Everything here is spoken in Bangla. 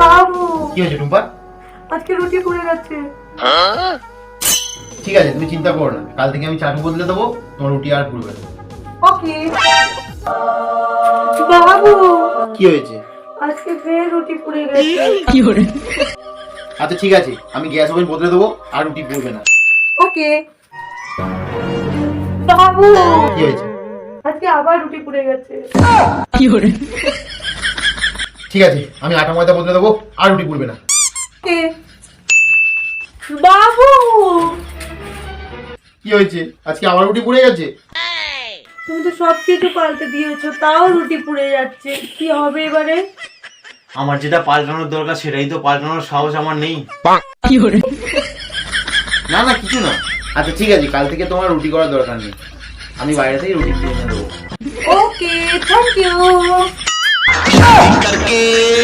বাবু কি হয়েছে টুম্পা? আজকে রুটি পুড়ে গেছে। ঠিক আছে, তুমি চিন্তা করো না, কাল থেকে আমি চাটু বদলে দেবো, তোমার রুটি আর পুড়বে না। ওকে বাবু কি হয়েছে? আজকে ফের রুটি পুড়ে গেছে। আচ্ছা ঠিক আছে, আমি গ্যাস ওভেন বদলে দেবো, আর রুটি পুড়বে না। ওকে বাবু কি হয়েছে? আজকে আবার রুটি পুড়ে গেছে। ঠিক আছে, আমি আটা ময়দা বদলে দেবো, আর রুটি পুড়বে না। ওকে বাবু কি হয়েছে? আজকে আবার রুটি পুড়ে গেছে। তুমি তো সবকিছু পাল্টে দিয়েছো, তাও রুটি পুড়ে যাচ্ছে, কি হবে এবারে? আমার যেটা পাল্টানোর দরকার সেটাই তো পাল্টানোর সাহস আমার নেই। না না, কিছু না। আচ্ছা ঠিক আছে, কাল থেকে তোমার রুটি করার দরকার নেই, আমি বাইরে থেকে রুটি কিনে দেবো। Okay thank you.